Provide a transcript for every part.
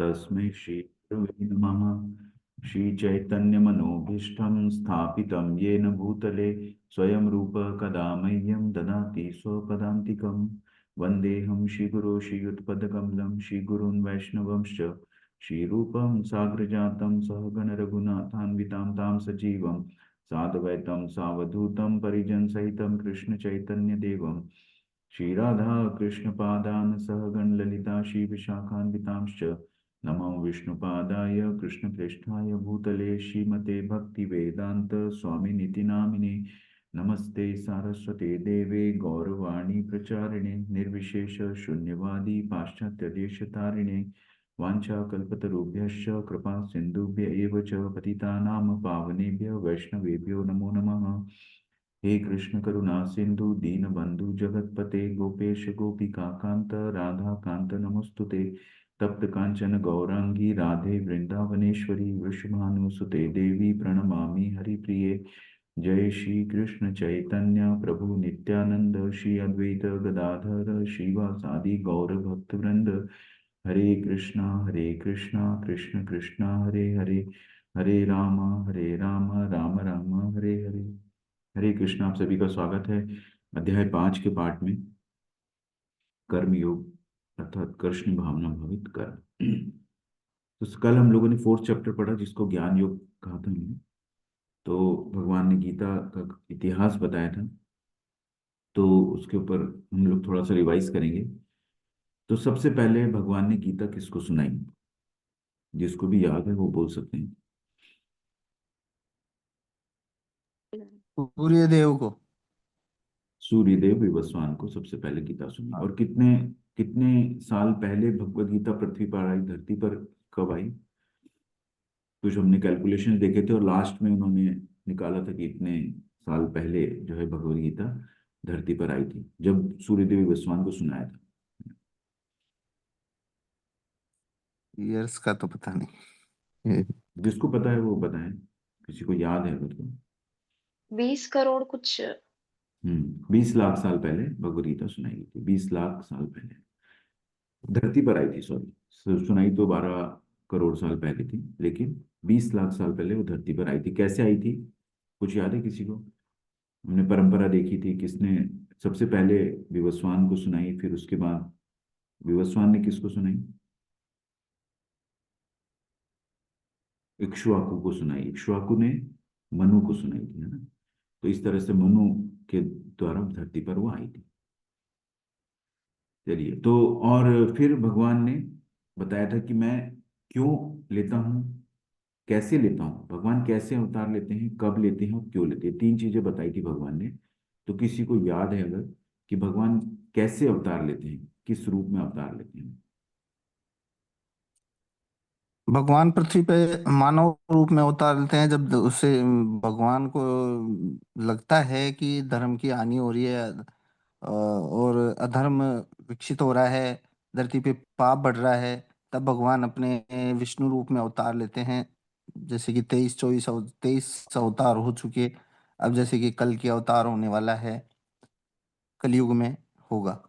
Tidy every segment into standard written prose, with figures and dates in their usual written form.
तस्मै श्री गुरवे नमः। श्रीचैतन्यमनोभीष्टं स्थापितं येन भूतले स्वयं रूप कदा मह्यं ददाति स्वपदान्तिकं। वन्देऽहं श्रीगुरो श्रीयुतपदकमलं श्रीगुरून् वैष्णवंश्च श्रीरूपं साग्रजातं सहगणरघुनाथान्वितां तां सजीवं साद्वैतं सावधूतं परिजनसहितं कृष्णचैतन्यदेवं श्रीराधा कृष्णपादान् सहगण ललिता श्रीविशाखान्वितांश्च नमो विष्णुपादाय कृष्णप्रेष्ठाय भूतले श्रीमते भक्तिवेदान्त स्वामिनिति नामिने। नमस्ते सारस्वते देवे गौरवाणी प्रचारिणे निर्विशेष शून्यवादी पाश्चात्यदेशतारिणे वाञ्छाकल्पतरुभ्यश्च कृपा सिन्धुभ्य एव च पतितानां पावनेभ्यो वैष्णवेभ्यो नमो नमः। हे कृष्ण करुणा सिंधु दीनबंधु जगतपते गोपेश गोपिका कांत राधा कांत नमस्तुते। तप्त कांचन गौरांगी राधे वृंदावनेश्वरी वृषभानुसुते देवी प्रणमामि हरिप्रिये। जय श्री कृष्ण चैतन्य प्रभु नित्यानंद श्री अद्वैत गदाधर श्रीवासादि गौर भक्तवृंद। हरे कृष्णा कृष्ण कृष्णा हरे हरे, हरे राम राम राम हरे हरे। हरे कृष्ण। आप सभी का स्वागत है अध्याय 5 के पाठ में, कर्म योग अर्थात कृष्ण भावना भवित कर्म। तो कल हम लोगों ने 4th चैप्टर पढ़ा जिसको ज्ञान योग कहा था हमने। तो भगवान ने गीता का इतिहास बताया था, तो उसके ऊपर हम लोग थोड़ा सा रिवाइज करेंगे। तो सबसे पहले भगवान ने गीता किसको सुनाई? जिसको भी याद है वो बोल सकते हैं। सूर्य देव को। सूर्यदेव विवस्वान को सबसे पहले गीता सुनी। और कितने कितने साल पहले भगवत गीता पृथ्वी पर आई, धरती पर कब आई? कुछ हमने कैलकुलेशन देखे थे और लास्ट में उन्होंने निकाला था कि इतने साल पहले जो है भगवत गीता धरती पर आई थी, जब सूर्यदेव विवस्वान को सुनाया था। ईयर्स का तो पता नहीं। जिसको पता है वो बताएं, किसी को याद है अगर तो। 20 करोड़ कुछ। 20 लाख साल पहले भगवत गीता सुनाई गई थी, 20 लाख साल पहले धरती पर आई थी। सॉरी, सुनाई तो 12 करोड़ साल पहले थी, लेकिन 20 लाख साल पहले वो धरती पर आई थी। कैसे आई थी, कुछ याद है किसी को? हमने परंपरा देखी थी, किसने सबसे पहले विवस्वान को सुनाई, फिर उसके बाद विवस्वान ने किसको सुनाई? इक्ष्वाकु को सुनाई। इक्ष्वाकु ने मनु को सुनाई थी, है ना। तो इस तरह से मनु के द्वारा धरती पर वो आई थी। चलिए, तो और फिर भगवान ने बताया था कि मैं क्यों लेता हूँ, कैसे लेता हूँ, भगवान कैसे अवतार लेते हैं, कब लेते हैं और क्यों लेते हैं। 3 चीजें बताई थी भगवान ने। तो किसी को याद है अगर कि भगवान कैसे अवतार लेते हैं, किस रूप में अवतार लेते हैं? भगवान पृथ्वी पे मानव रूप में अवतार लेते हैं जब उसे भगवान को लगता है कि धर्म की हानि हो रही है और अधर्म विकसित हो रहा है, धरती पे पाप बढ़ रहा है। तब भगवान अपने विष्णु रूप में अवतार लेते हैं। जैसे कि 23 अवतार हो चुके। अब जैसे कि कल की अवतार होने वाला है, कलयुग में होगा।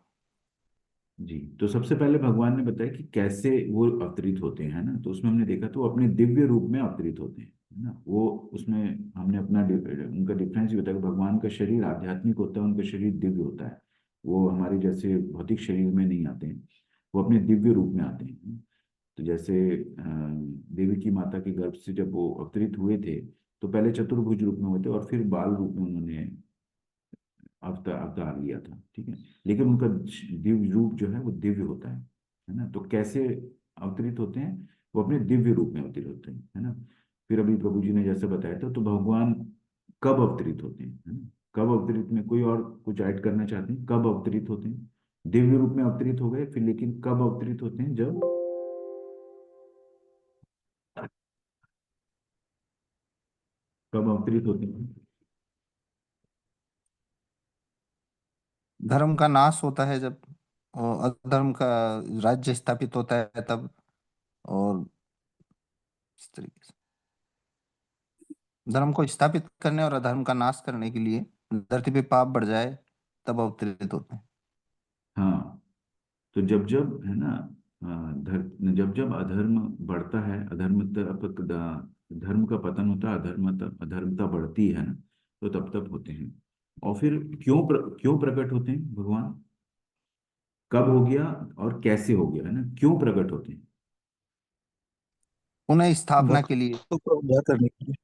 जी, तो सबसे पहले भगवान ने बताया कि कैसे वो अवतरित होते हैं, है ना। तो उसमें हमने देखा तो वो अपने दिव्य रूप में अवतरित होते हैं, है ना। वो उसमें हमने उनका डिफरेंस भी बताया कि भगवान का शरीर आध्यात्मिक होता है, उनका शरीर दिव्य होता है। वो हमारे जैसे भौतिक शरीर में नहीं आते हैं, वो अपने दिव्य रूप में आते हैं। तो जैसे देवी की माता के गर्भ से जब वो अवतरित हुए थे, तो पहले चतुर्भुज रूप में हुए थे और फिर बाल रूप में उन्होंने अवतार अवतार लिया था, ठीक है। लेकिन उनका दिव्य रूप जो है वो दिव्य होता है ना। तो कैसे अवतरित होते हैं? वो अपने दिव्य रूप में अवतरित होते हैं, है ना। फिर अभी प्रभु जी ने जैसे बताया था, तो भगवान कब अवतरित होते हैं, है ना। कब अवतरित में कोई और कुछ ऐड करना चाहते हैं? कब अवतरित होते हैं? दिव्य रूप में अवतरित हो गए, फिर लेकिन कब अवतरित होते हैं? जब कब अवतरित होते हैं? धर्म का नाश होता है जब, और अधर्म का राज्य स्थापित होता है तब, और इस तरीके से धर्म को स्थापित करने और अधर्म का नाश करने के लिए धरती पे पाप बढ़ जाए तब अवतरित होते हैं। हाँ, तो जब जब, है ना, जब जब अधर्म बढ़ता है, अधर्म तरफ धर्म का पतन होता है, अधर्मता बढ़ती है ना, तो तब तब होते हैं। और फिर क्यों प्रकट होते हैं भगवान, कब हो गया और कैसे हो गया, है ना, क्यों प्रकट होते हैं। पुनः स्थापना के लिए, भक्तों का उद्धार करने के लिए।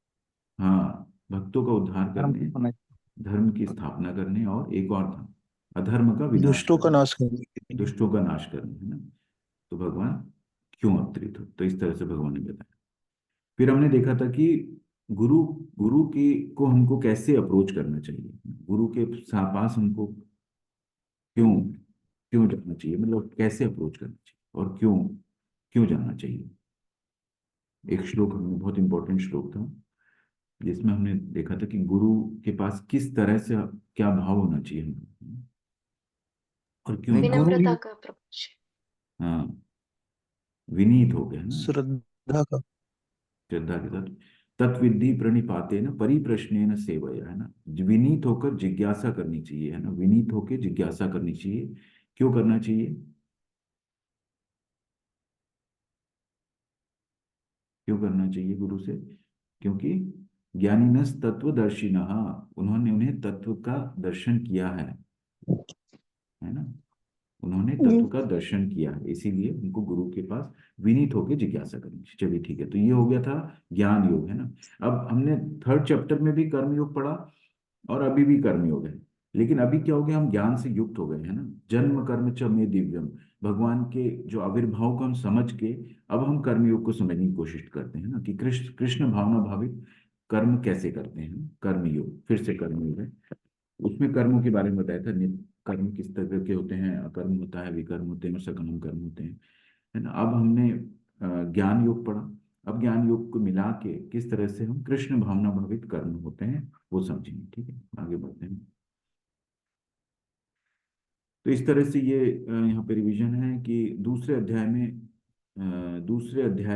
हाँ, भक्तों का उद्धार धर्म की करने, पुनः। धर्म की स्थापना करने, और एक और था अधर्म का विनाश दुष्टों का करने, नाश करने के लिए। दुष्टों का नाश करने, है ना। तो भगवान क्यों अवतरित हो, तो इस तरह से भगवान ने बताया। फिर हमने देखा था कि गुरु गुरु की को हमको कैसे अप्रोच करना चाहिए, गुरु के पास हमको क्यों क्यों जाना चाहिए, मतलब कैसे अप्रोच करना चाहिए और क्यों क्यों जाना चाहिए। एक श्लोक हमने, बहुत इंपॉर्टेंट श्लोक था, जिसमें हमने देखा था कि गुरु के पास किस तरह से क्या भाव होना चाहिए हमें, और क्यों नहीं, जाना। गुरु ही विनम्रता का प्रपंच। हाँ, विनीत हो गया ना, श्रद्धा का। श्रद्धा के साथ। तत्विद्धि प्रणिपाते न परिप्रश्नेन सेवया, है ना। विनीत होकर जिज्ञासा करनी चाहिए, है ना, विनीत होकर जिज्ञासा करनी चाहिए। क्यों करना चाहिए, क्यों करना चाहिए गुरु से, क्योंकि ज्ञानिनस तत्वदर्शिनः, उन्होंने उन्हें तत्व का दर्शन किया है ना, उन्होंने तत्व का दर्शन किया है, इसीलिए उनको गुरु के पास विनीत होकर जिज्ञासा करनी चाहिए। चलिए ठीक है, तो ये हो गया था ज्ञान योग, है ना। अब हमने थर्ड चैप्टर में भी कर्म योग पढ़ा, और अभी भी कर्म योग है। लेकिन अभी क्या हो गया, हम ज्ञान से युक्त हो गए, है ना। जन्म कर्म च मे दिव्यम, भगवान के जो आविर्भाव को हम समझ के अब हम कर्मयोग को समझने की कोशिश करते हैं ना, कि कृष्ण कृष्ण भावना भावित कर्म कैसे करते हैं, कर्मयोग, फिर से कर्मयोग है। उसमें कर्मों के बारे में बताया था, नित्य कर्म किस तरह के होते हैं, अकर्म होता है, विकर्म होते हैं, और सकर्म कर्म होते हैं, है ना। अब हमने ज्ञान योग पढ़ा, अब ज्ञान योग को मिला के किस तरह से हम कृष्ण भावना भावित कर्म होते हैं वो समझेंगे, ठीक है, आगे बढ़ते हैं। तो इस तरह से ये यहाँ पे रिवीजन है कि दूसरे अध्याय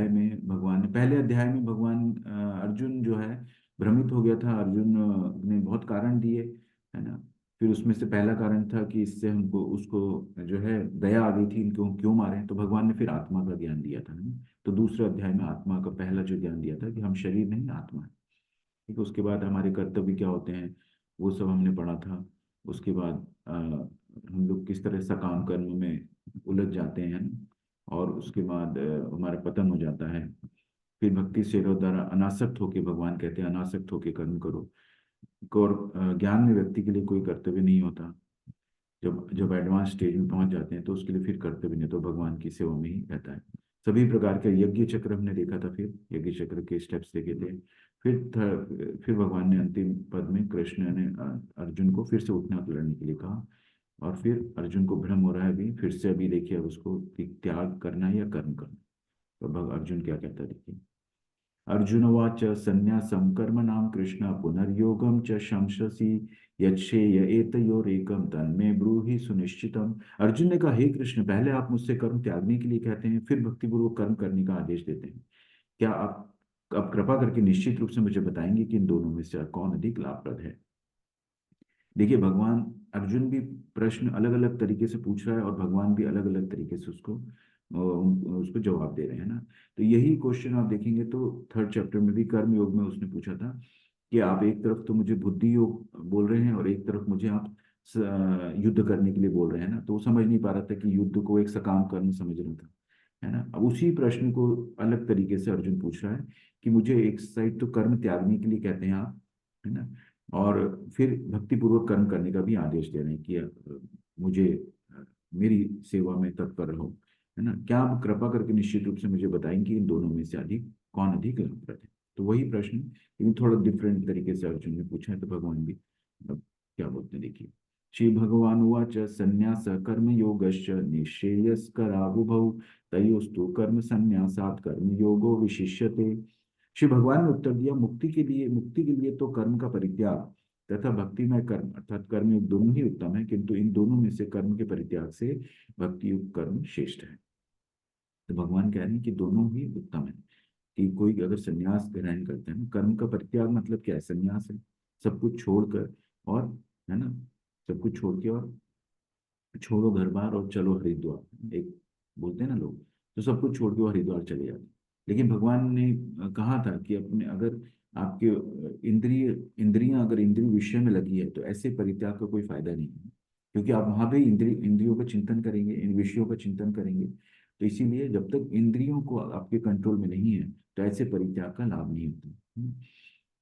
में भगवान ने, पहले अध्याय में भगवान अर्जुन जो है भ्रमित हो गया था, अर्जुन ने बहुत कारण दिए, है ना। फिर उसमें से पहला कारण था कि इससे हमको उसको जो है दया आ गई थी, इनको क्यों मारे, तो भगवान ने फिर आत्मा का ज्ञान दिया था, है ना। तो दूसरे अध्याय में आत्मा का पहला जो ज्ञान दिया था कि हम शरीर नहीं आत्मा है, ठीक है। उसके बाद हमारे कर्तव्य क्या होते हैं वो सब हमने पढ़ा था। उसके बाद हम लोग किस तरह सकाम कर्म में उलझ जाते हैं ना, और उसके बाद हमारा पतन हो जाता है। फिर भक्ति से द्वारा अनासक्त होके, भगवान कहते हैं अनासक्त होके कर्म करो। और ज्ञान में व्यक्ति के लिए कोई कर्तव्य नहीं होता, जब जब एडवांस स्टेज में पहुंच जाते हैं तो उसके लिए फिर कर्तव्य नहीं, तो भगवान की सेवा में ही रहता है। सभी प्रकार के यज्ञ चक्र हमने देखा था, फिर यज्ञ चक्र के स्टेप्स देखे थे। फिर भगवान ने अंतिम पद में कृष्ण ने अर्जुन को फिर से उठना लड़ने के लिए कहा, और फिर अर्जुन को भ्रम हो रहा है अभी, फिर से अभी देखिए अब उसको कि त्याग करना है या कर्म करना। तो अर्जुन क्या कहता है देखिए। अर्जुनवाच संन्यासं कर्मणां कृष्ण पुनर्योगं च शंससि यच्छेय एतयोरेकं तन्मे ब्रूहि सुनिश्चितम। अर्जुन ने कहा, हे कृष्ण, पहले आप मुझसे कर्म त्यागने के लिए कहते हैं, फिर भक्तिपूर्वक कर्म करने का आदेश देते हैं। क्या आप अब कृपा करके निश्चित रूप से मुझे बताएंगे कि इन दोनों में से कौन अधिक लाभप्रद है। देखिए, भगवान अर्जुन भी प्रश्न अलग अलग तरीके से पूछ रहा है, और भगवान भी अलग अलग तरीके से उसको जवाब दे रहे हैं ना। तो यही क्वेश्चन आप देखेंगे तो थर्ड चैप्टर में भी कर्म योग में उसने पूछा था कि आप एक तरफ तो मुझे बुद्धि योग बोल रहे हैं, और एक तरफ मुझे आप युद्ध करने के लिए बोल रहे हैं ना। तो वो समझ नहीं पा रहा था कि युद्ध को एक सकाम कर्म समझ रहा था, है ना। अब उसी प्रश्न को अलग तरीके से अर्जुन पूछ रहा है कि मुझे एक साइड तो कर्म त्यागने के लिए कहते हैं आप, है ना, और फिर भक्तिपूर्वक कर्म करने का भी आदेश दे रहे हैं कि मुझे मेरी सेवा में तत्पर रहो, है ना। क्या आप कृपा करके निश्चित रूप से मुझे बताएंगे कि इन दोनों में से अधिक कौन अधिक लाभप्रद है। तो वही प्रश्न, लेकिन थोड़ा डिफरेंट तरीके से अर्जुन ने पूछा है, तो भगवान भी अब क्या बोलते हैं देखिए। श्री भगवान उवाच संन्यास कर्म योगश्च निःश्रेयस्करावुभौ तयोस्तु कर्म संन्यासात् कर्म योगो विशिष्यते। श्री भगवान ने उत्तर दिया, मुक्ति के लिए तो कर्म का परित्याग तथा भक्तिमय कर्म अर्थात कर्म योग दोनों ही उत्तम है, किंतु इन दोनों में से कर्म के परित्याग से भक्ति युक्त कर्म श्रेष्ठ है। तो भगवान कह रहे हैं कि दोनों ही उत्तम है। कि कोई अगर संन्यास ग्रहण करते हैं ना, कर्म का परित्याग मतलब क्या है, संन्यास है, सब कुछ छोड़कर, और, है ना, सब कुछ छोड़ के और छोड़ो घर बार और चलो हरिद्वार, एक बोलते हैं ना लोग, तो सब कुछ छोड़ के वो हरिद्वार चले जाते। लेकिन भगवान ने कहा था कि अपने अगर आपके इंद्रियां अगर इंद्रिय विषय में लगी है तो ऐसे परित्याग का कोई फायदा नहीं है, क्योंकि आप वहां भी इंद्रियों का चिंतन करेंगे, इन विषयों का चिंतन करेंगे। तो इसीलिए जब तक इंद्रियों को आपके कंट्रोल में नहीं है तो ऐसे परित्याग का लाभ नहीं होता।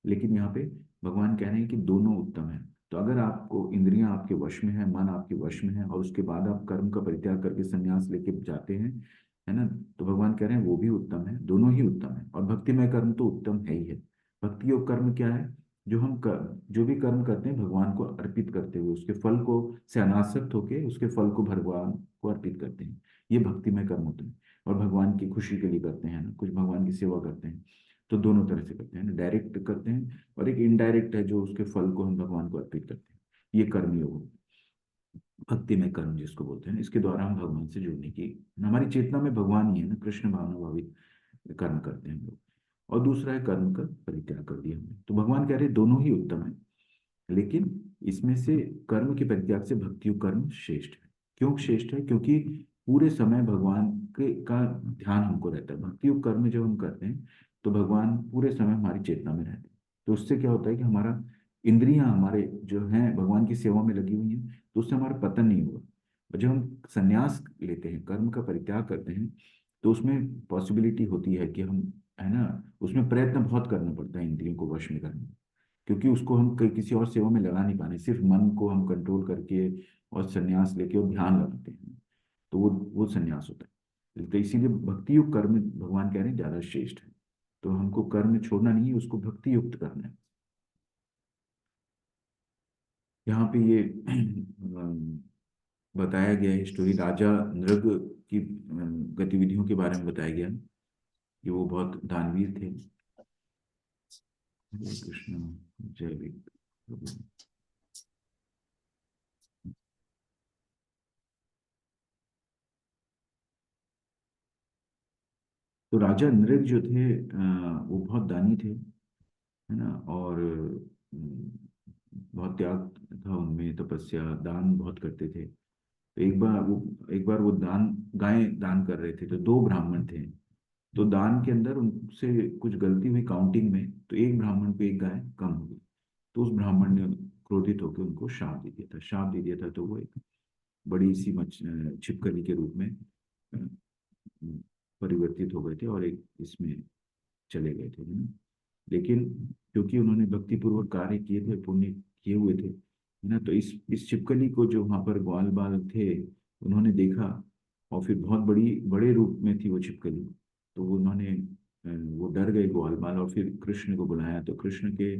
लेकिन यहाँ पे भगवान कह रहे हैं कि दोनों उत्तम है। तो अगर आपको इंद्रियां आपके वश में है, मन आपके वश में है, और उसके बाद आप कर्म का परित्याग करके संन्यास लेके जाते हैं, है ना, तो भगवान कह रहे हैं वो भी उत्तम है, दोनों ही उत्तम है। और भक्तिमय कर्म तो उत्तम है ही है। भक्ति योग कर्म क्या है? जो भी कर्म करते हैं भगवान को अर्पित करते हुए, उसके फल को से अनासक्त होके उसके फल को भगवान को अर्पित करते हैं, ये भक्तिमय कर्म होते हैं। और भगवान की खुशी के लिए करते हैं ना, कुछ भगवान की सेवा करते हैं। तो दोनों तरह से करते हैं ना, डायरेक्ट करते हैं और एक इनडायरेक्ट है जो उसके फल को हम भगवान को अर्पित करते हैं। ये कर्म योग, भक्ति में कर्म जिसको बोलते हैं, इसके द्वारा हम भगवान से जुड़ने की, हमारी चेतना में भगवान ही है ना, कृष्ण भावना भावित कर्म करते हैं हम लोग। और दूसरा है कर्म का परित्याग कर दिया हमने। तो भगवान कह रहे हैं दोनों ही उत्तम है, लेकिन इसमें से कर्म के परित्याग से भक्ति कर्म श्रेष्ठ है। क्यों श्रेष्ठ है? क्योंकि पूरे समय भगवान के का ध्यान हमको रहता है। भक्ति योग कर्म जब हम करते हैं तो भगवान पूरे समय हमारी चेतना में रहते हैं। तो उससे क्या होता है कि हमारा इंद्रियां हमारे जो हैं भगवान की सेवा में लगी हुई हैं, तो उससे हमारा पतन नहीं होगा। और जब हम संन्यास लेते हैं, कर्म का परित्याग करते हैं, तो उसमें पॉसिबिलिटी होती है कि हम, है ना, उसमें प्रयत्न बहुत करना पड़ता है इंद्रियों को वश में करने में, क्योंकि उसको हम किसी और सेवा में लगा नहीं पाने, सिर्फ मन को हम कंट्रोल करके और संन्यास लेके और ध्यान लगाते हैं, तो वो संन्यास होता है। तो इसीलिए भक्ति युक्त कर्म भगवान कह रहे हैं ज्यादा श्रेष्ठ है। तो हमको कर्म छोड़ना नहीं है, उसको भक्ति युक्त करना है। यहाँ पे ये बताया गया है स्टोरी, राजा नृग की गतिविधियों के बारे में बताया गया कि वो बहुत दानवीर थे। हरे कृष्ण, जय विष्णु। तो राजा नृग जो थे वो बहुत दानी थे, है ना, और बहुत त्याग था उनमें, तपस्या, दान बहुत करते थे। तो एक बार वो गायें दान कर रहे थे, तो दो ब्राह्मण थे। तो दान के अंदर उनसे कुछ गलती हुई काउंटिंग में, तो एक ब्राह्मण पे एक गाय कम हो गई। तो उस ब्राह्मण ने क्रोधित होकर उनको श्राप दे दिया था। तो वो एक बड़ी सी छिपकली के रूप में अ, परिवर्तित हो गए थे और एक इसमें चले गए थे, है ना। लेकिन क्योंकि उन्होंने भक्तिपूर्वक कार्य किए थे, पुण्य किए हुए थे, है ना, तो इस छिपकली को जो वहां पर ग्वाल बाल थे उन्होंने देखा, और फिर बहुत बड़े रूप में थी वो छिपकली। तो वो डर गए ग्वाल बाल, और फिर कृष्ण को बुलाया। तो कृष्ण के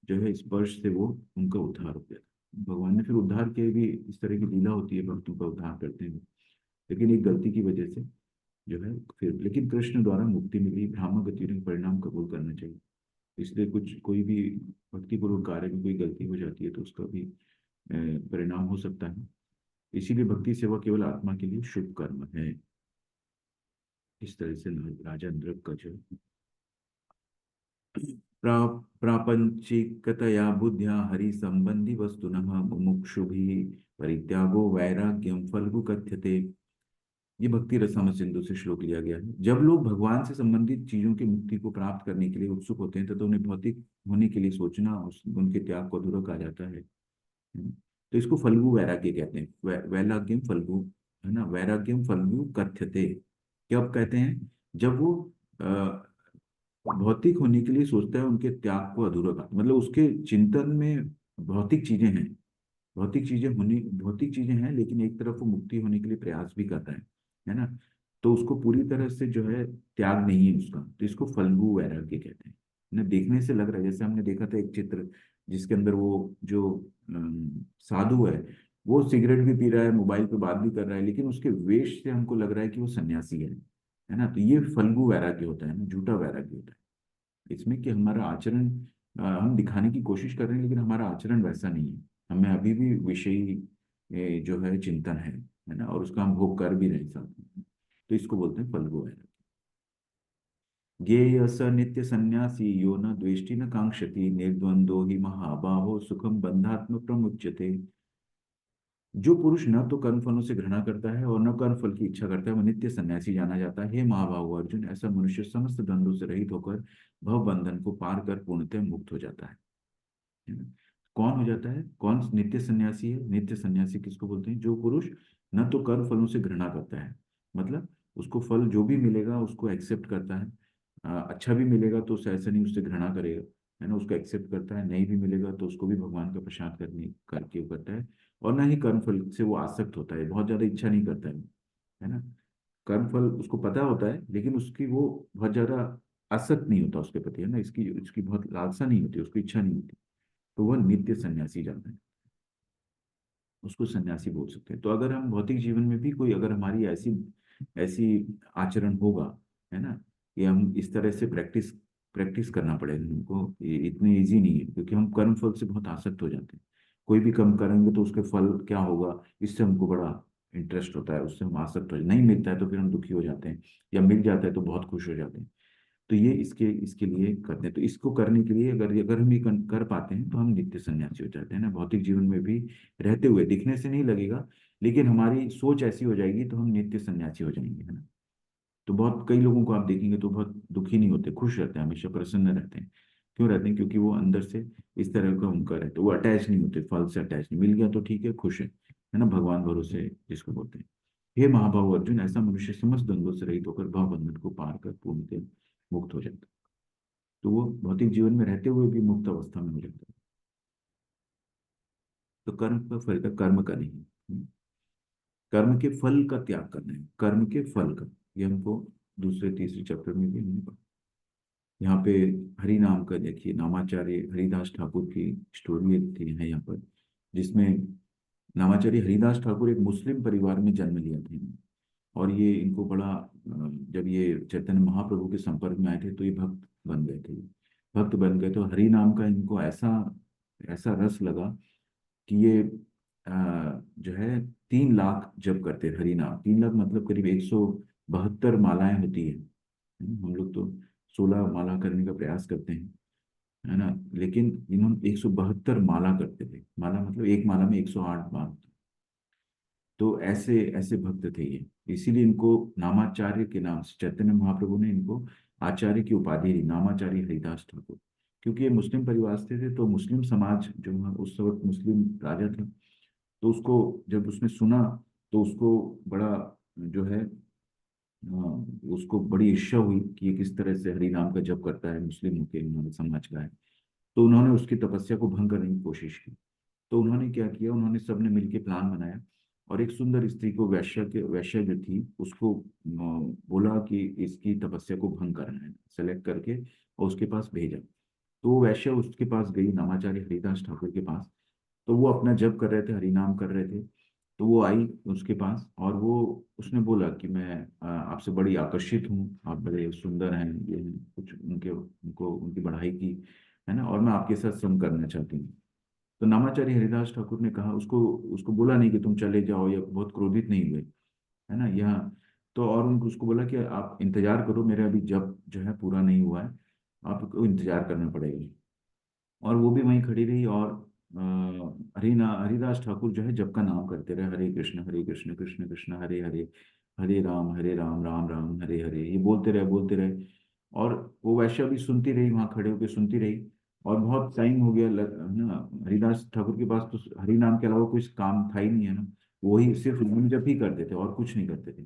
जो है स्पर्श से वो उनका उद्धार हो गया। भगवान ने फिर उद्धार के भी, इस तरह की लीला होती है भक्तों का उद्धार करते हैं। लेकिन एक गलती की वजह से जो है, फिर लेकिन कृष्ण द्वारा मुक्ति मिली। ब्राह्मण गति परिणाम कबूल करना चाहिए। इसलिए कोई भी भक्तिपूर्वक कार्य में कोई गलती हो जाती है तो उसका भी परिणाम हो सकता है। इसीलिए भक्ति सेवा केवल आत्मा के लिए शुभ कर्म है। इस तरह से राजा नृप का जो प्रापंचिकतया बुद्धिया हरि संबंधी वस्तुनः मुमुक्षुभिः परित्यागो वैराग्यम फल्गु कथ्यते। ये भक्ति रसायन सिंधु से श्लोक लिया गया है। जब लोग भगवान से संबंधित चीजों की मुक्ति को प्राप्त करने के लिए उत्सुक होते हैं तो उन्हें भौतिक होने के लिए सोचना उनके त्याग को अधूरा कहा जाता है। तो इसको फल्गु वैराग्य कहते हैं। वैराग्यम फल्गु, है ना, वैराग्यम फल्गु कथ्यते। कब कहते हैं? जब वो भौतिक होने के लिए सोचता है, उनके त्याग को अधूरा का मतलब उसके चिंतन में भौतिक चीजें हैं, भौतिक चीजें हैं, लेकिन एक तरफ वो मुक्ति होने के लिए प्रयास भी कर रहा है ना। तो उसको पूरी तरह से जो है त्याग नहीं है उसका, तो इसको फल्गु वैराग्य कहते हैं ना। देखने से लग रहा है, जैसे हमने देखा था एक चित्र जिसके अंदर वो जो साधु है, वो सिगरेट भी पी रहा है, मोबाइल पे बात भी कर रहा है, लेकिन उसके वेश से हमको लग रहा है कि वो सन्यासी है ना। तो ये फल्गु वैराग्य होता है ना, झूठा वैराग्य होता है इसमें, कि हमारा आचरण हम दिखाने की कोशिश कर रहे हैं लेकिन हमारा आचरण वैसा नहीं है। हमें अभी भी विषयी जो है चिंतन है ना, और उसका हम भोग कर भी रहे हैं साथ में। तो इसको बोलते हैं फल्गु वैराग्य। ज्ञेय स नित्य संन्यासी यो न द्वेष्टि न कांक्षति निर्द्वंदो हि महाबाहो सुखम बंधात्म प्रमुच्यते। जो पुरुष न तो कर्मफलों से घृणा करता है और न कर्मफल की इच्छा करता है, वो नित्य सन्यासी जाना जाता है। हे महाबाहु अर्जुन, ऐसा मनुष्य समस्त द्वंद्वों से रहित होकर भव बंधन को पार कर पूर्णतः मुक्त हो जाता है ना? कौन हो जाता है? कौन नित्य सन्यासी है? नित्य सन्यासी किसको बोलते हैं? जो पुरुष न तो कर्म फलों से घृणा करता है, मतलब उसको फल जो भी मिलेगा उसको एक्सेप्ट करता है। अच्छा भी मिलेगा तो उसे ऐसा नहीं उससे घृणा करेगा, है ना, उसको एक्सेप्ट करता है। नहीं भी मिलेगा तो उसको भी भगवान का प्रसाद करने करके वो करता है। और ना ही कर्म फल से वो आसक्त होता है, बहुत ज्यादा इच्छा नहीं करता है ना। कर्म फल उसको पता होता है लेकिन उसकी वो बहुत ज्यादा आसक्त नहीं होता उसके प्रति, है ना, इसकी उसकी बहुत लालसा नहीं होती, उसको इच्छा नहीं होती। तो वह नित्य सन्यासी जाता है, उसको सन्यासी बोल सकते हैं। तो अगर हम भौतिक जीवन में भी कोई अगर हमारी ऐसी ऐसी आचरण होगा, है ना, कि हम इस तरह से प्रैक्टिस प्रैक्टिस करना पड़ेगा हमको, ये इतने इजी नहीं है क्योंकि हम कर्म फल से बहुत आसक्त हो जाते हैं। कोई भी कर्म करेंगे तो उसके फल क्या होगा इससे हमको बड़ा इंटरेस्ट होता है, उससे हम आसक्त हो, नहीं मिलता है तो फिर हम दुखी हो जाते हैं, या मिल जाता है तो बहुत खुश हो जाते हैं। तो ये इसके इसके लिए करते हैं। तो इसको करने के लिए अगर अगर हम ये कर पाते हैं तो हम नित्य सन्यासी हो जाते हैं ना, भौतिक जीवन में भी रहते हुए। दिखने से नहीं लगेगा लेकिन हमारी सोच ऐसी हो जाएगी तो हम नित्य सन्यासी हो जाएंगे, है ना। तो बहुत कई लोगों को आप देखेंगे तो बहुत दुखी नहीं होते, खुश रहते हैं, हमेशा प्रसन्न रहते हैं। क्यों रहते हैं? क्योंकि वो अंदर से इस तरह का उनका रहता है, वो अटैच नहीं होते, फल से अटैच नहीं, मिल गया तो ठीक है, खुश है ना, भगवान भरोसे जिसको बोलते हैं। हे महाभाव अर्जुन, ऐसा मनुष्य समस्त द्वंद्वों से रहित होकर भाव बंधन को पार कर पूर्णतः मुक्त हो जाता है। तो वो भौतिक जीवन में रहते हुए भी मुक्त अवस्था में हो जाता है। तो कर्म का फल का कर्म का नहीं, कर्म के फल का त्याग करना है, कर्म के फल का। ये हमको दूसरे तीसरे चैप्टर में भी हमने पढ़ा। यहाँ पे हरि नाम का देखिए, नामाचार्य हरिदास ठाकुर की स्टोरी एक थी है यहाँ पर, जिसमें नामाचार्य हरिदास ठाकुर एक मुस्लिम परिवार में जन्म लिया था इन्होंने। और ये इनको बड़ा जब ये चैतन्य महाप्रभु के संपर्क में आए थे तो ये भक्त बन गए थे। भक्त बन गए तो हरि नाम का इनको ऐसा ऐसा रस लगा कि ये जो है 3 लाख जप करते हैं हरि नाम। 3 लाख मतलब करीब 172 मालाएं होती है। हम लोग तो 16 माला करने का प्रयास करते हैं, है ना, लेकिन इन्होंने 172 माला करते थे। माला मतलब एक माला में 108 बार। तो ऐसे ऐसे भक्त थे ये, इसीलिए इनको नामाचार्य के नाम से चैतन्य महाप्रभु ने इनको आचार्य की उपाधि दी, नामाचार्य हरिदास ठाकुर। क्योंकि ये मुस्लिम परिवार से थे तो मुस्लिम समाज जो है उस वक्त मुस्लिम राजा था, तो उसको जब उसने सुना तो उसको बड़ा जो है उसको बड़ी ईर्ष्या हुई कि ये किस तरह से हरि नाम का जप करता है, मुस्लिम होकर इन्होंने समाज का है। तो उन्होंने उसकी तपस्या को भंग करने की कोशिश की। तो उन्होंने क्या किया, उन्होंने सबने मिलकर प्लान बनाया और एक सुंदर स्त्री को, वैश्या जो थी उसको बोला कि इसकी तपस्या को भंग करना है, सेलेक्ट करके और उसके पास भेजा। तो वो वैश्या उसके पास गई, नामाचार्य हरिदास ठाकुर के पास। तो वो अपना जप कर रहे थे, हरि नाम कर रहे थे। तो वो आई उसके पास और वो उसने बोला कि मैं आपसे बड़ी आकर्षित हूँ, आप बड़े सुंदर हैं, ये हैं, कुछ उनके उनको उनकी बढ़ाई की, है ना, और मैं आपके साथ संग करना चाहती हूँ। तो नामाचार्य हरिदास ठाकुर ने कहा, उसको उसको बोला नहीं कि तुम चले जाओ, या बहुत क्रोधित नहीं हुए, है ना, यहाँ। तो और उनको उसको बोला कि आप इंतजार करो, मेरा अभी जब जो है पूरा नहीं हुआ है, आपको इंतजार करना पड़ेगा। और वो भी वहीं खड़ी रही और हरिदास ठाकुर जो है जब का नाम करते रहे, हरे कृष्ण कृष्ण कृष्ण हरे हरे, हरे राम राम राम हरे हरे, ये बोलते रहे। और वो वैश्या भी सुनती रही, वहां खड़े होकर सुनती रही। और बहुत टाइम हो गया ना, हरिदास ठाकुर के पास तो हरि नाम के अलावा कुछ काम था ही नहीं, है ना, वही सिर्फ नाम जप ही करते थे और कुछ नहीं करते थे।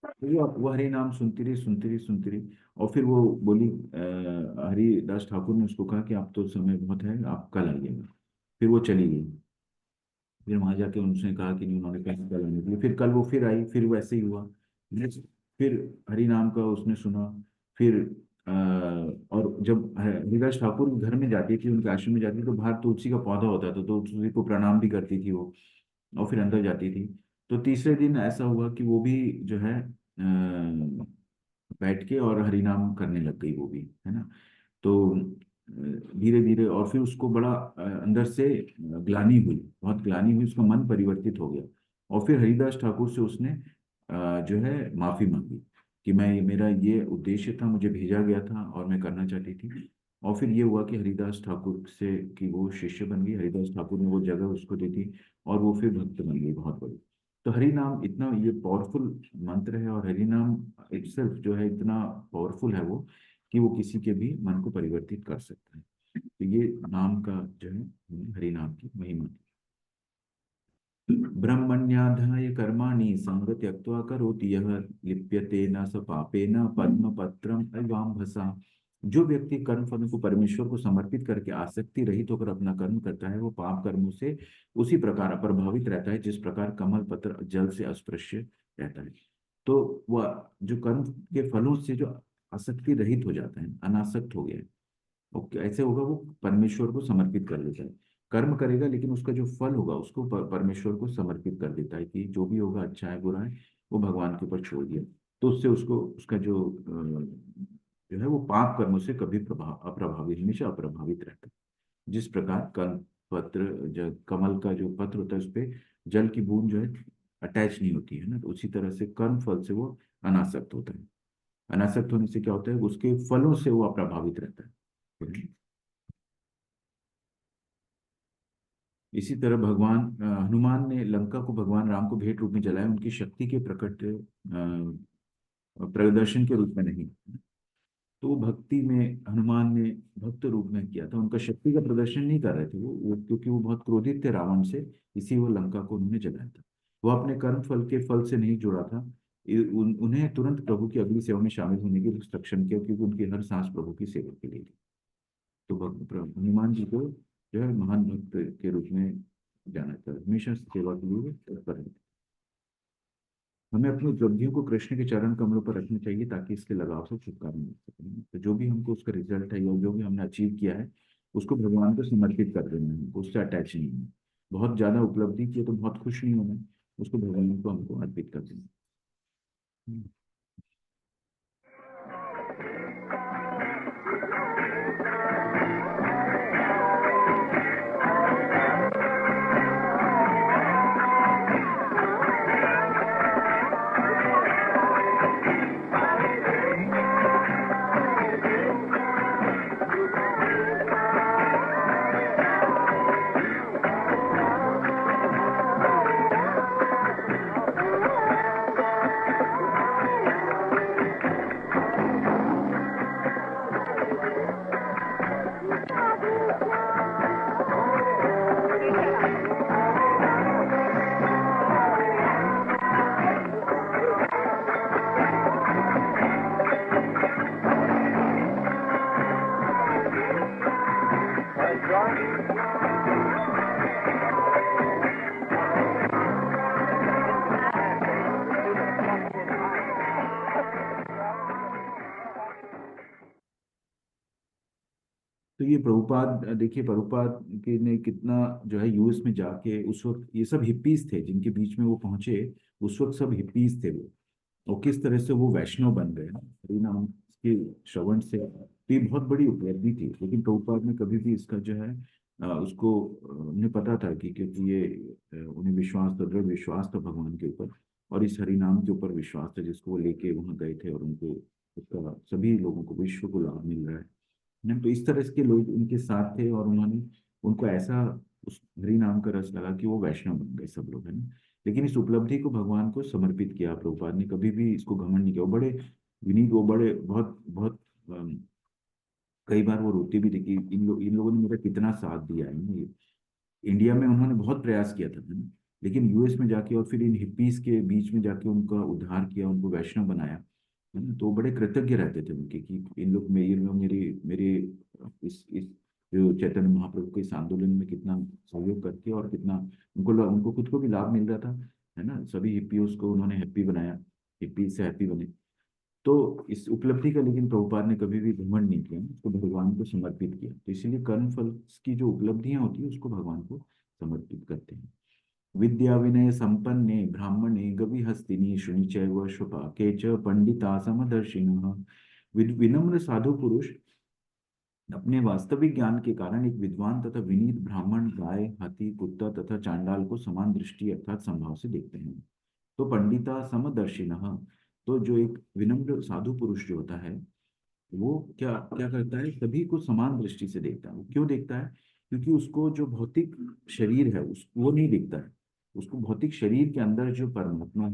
तो वो हरि नाम सुनती रही। और फिर वो बोली, हरिदास ठाकुर ने उसको कहा कि आप तो समय बहुत है, आप कल आइएगा। फिर वो चली गई। फिर वहां जाके उनसे कहा कि नहीं, उन्होंने कहा कि कल आने के लिए। फिर कल वो फिर आई, फिर वैसे ही हुआ। Next, फिर हरि नाम का उसने सुना। फिर और जब हरिदास ठाकुर घर में जाती थी, उनके आश्रम में जाती थी, तो बाहर तुलसी का पौधा होता था, तो तुलसी को प्रणाम भी करती थी वो, और फिर अंदर जाती थी। तो तीसरे दिन ऐसा हुआ कि वो भी जो है बैठ के और हरि नाम करने लग गई वो भी, है ना। तो धीरे धीरे और फिर उसको बड़ा अंदर से ग्लानि हुई, बहुत ग्लानि हुई, उसका मन परिवर्तित हो गया। और फिर हरिदास ठाकुर से उसने जो है माफी मांगी कि मैं, मेरा ये उद्देश्य था, मुझे भेजा गया था और मैं करना चाहती थी, और फिर ये हुआ कि हरिदास ठाकुर से कि वो शिष्य बन गई, हरिदास ठाकुर ने वो जगह उसको दे दी और वो फिर भक्त बन गई बहुत बड़ी। तो हरि नाम इतना ये पावरफुल मंत्र है, और हरि नाम इटसेल्फ जो है इतना पावरफुल है वो, कि वो किसी के भी मन को परिवर्तित कर सकता है। तो ये नाम का जो है हरि नाम की महिमा। ब्रह्मण्याधाय कर्माणि संग त्यक्त्वा करोति यः लिप्यते न स पापेन पद्मपत्रम अवाम्भसा। जो व्यक्ति कर्म फल को परमेश्वर को समर्पित करके आसक्ति रहित होकर अपना कर्म करता है, वो पाप कर्मों से उसी प्रकार अप्रभावित रहता है जिस प्रकार कमल पत्र जल से अस्पृश्य रहता है। तो वह जो कर्म के फलों से जो आसक्ति रहित हो जाता है, अनासक्त हो गया है, ओके, ऐसे होगा वो परमेश्वर को समर्पित कर देता है। कर्म करेगा लेकिन उसका जो फल होगा उसको परमेश्वर को समर्पित कर देता है, कि जो भी होगा अच्छा है बुरा है वो भगवान के ऊपर छोड़ दिया। तो उससे उसको उसका जो है वो पाप कर्मों से कभी अप्रभावित, हमेशा अप्रभावित रहता है। जिस प्रकार कर्म पत्र, जो कमल का जो पत्र होता है उस पे जल की बूंद जो है अटैच नहीं होती है ना, तो उसी तरह से कर्म फल से वो अनासक्त होता है। अनासक्त होने से क्या होता है, उसके फलों से वो अप्रभावित रहता है। इसी तरह भगवान हनुमान ने लंका को भगवान राम को भेंट रूप में जलाया, उनकी शक्ति के प्रकट प्रदर्शन के रूप में नहीं। तो वो भक्ति में हनुमान ने भक्त रूप में किया था, उनका शक्ति का प्रदर्शन नहीं कर रहे थे वो क्योंकि वो बहुत क्रोधित थे रावण से, इसी वो लंका को उन्होंने जलाया था। वो अपने कर्म फल के फल से नहीं जुड़ा था। उन्हें तुरंत प्रभु की अगली सेवा में शामिल होने के लिए सक्षम किया, क्योंकि उनकी हर सांस प्रभु की सेवा के लिए थी। तो हनुमान जी को जो है महान भक्त के रूप में जाना था, हमेशा सेवा के लिए तत्पर रहते। हमें अपनी उपलब्धियों को कृष्ण के चरण कमलों पर रखना चाहिए, ताकि इसके लगाव से छुटकारा मिल सके। तो जो भी हमको उसका रिजल्ट है या जो भी हमने अचीव किया है उसको भगवान को समर्पित कर देना है, उससे अटैच नहीं है। बहुत ज्यादा उपलब्धि की है तो बहुत खुश नहीं होना है, उसको भगवान को हमको अर्पित कर देना। तो ये प्रभुपाद, देखिए प्रभुपाद के ने कितना जो है यूएस में जाके, उस वक्त ये सब हिप्पीज थे जिनके बीच में वो पहुंचे, उस वक्त सब हिप्पीज थे वो, और किस तरह से वो वैष्णव बन गए हरि नाम के श्रवण से। तो ये बहुत बड़ी उपलब्धि थी, लेकिन प्रभुपाद ने कभी भी इसका जो है उसको उन्हें पता था कि क्योंकि ये उन्हें विश्वास था, दृढ़ विश्वास था भगवान के ऊपर, और इस हरि नाम के ऊपर विश्वास था जिसको वो लेके वहां गए थे, और उनको उसका सभी लोगों को, विश्व को लाभ मिल रहा है ना। तो इस तरह के लोग उनके साथ थे, और उन्होंने उनको ऐसा उस हरि नाम का रस लगा कि वो वैष्णव बन गए सब लोग, है ना। लेकिन इस उपलब्धि को भगवान को समर्पित किया प्रभुपाद ने, कभी भी इसको घमंड नहीं किया। वो बड़े विनीत, वो बड़े बहुत बहुत कई बार वो रोते भी थे कि इन लोगों ने मेरा कितना साथ दिया है ना। ये इंडिया में उन्होंने बहुत प्रयास किया था, है ना, लेकिन यूएस में जाके और फिर इन हिप्पीज के बीच में जाके उनका उद्धार किया, उनको वैष्णव बनाया, है ना। तो वो बड़े कृतज्ञ रहते थे उनके कि इन लोग ये लोग मेरे मेरे इस जो चैतन्य महाप्रभु के इस आंदोलन में कितना सहयोग करके, और कितना उनको खुद को भी लाभ मिल रहा था, है ना। सभी हिप्पीज को उन्होंने हैप्पी बनाया, हिप्पी से हैप्पी बने। तो इस उपलब्धि का लेकिन प्रभुपाद ने कभी भी घमंड नहीं किया, उसको भगवान को समर्पित किया। तो इसीलिए कर्म फल की जो उपलब्धियां होती है उसको भगवान को समर्पित करते हैं। विद्या विनय संपन्ने ब्राह्मणे गवि हस्तिनी शुनि चैव शुपाके च पंडिता समदर्शिनः। विनम्र साधु पुरुष अपने वास्तविक ज्ञान के कारण एक विद्वान तथा विनीत ब्राह्मण गाय, हाथी, कुत्ता तथा चांडाल को समान दृष्टि अर्थात संभाव से देखते हैं। तो पंडिता समदर्शिनः, तो जो एक विनम्र साधु पुरुष जो होता है वो क्या क्या करता है, सभी को समान दृष्टि से देखता है। वो क्यों देखता है? क्योंकि उसको जो भौतिक शरीर है उस वो नहीं दिखता है। उसको भौतिक शरीर के अंदर जो परमात्मा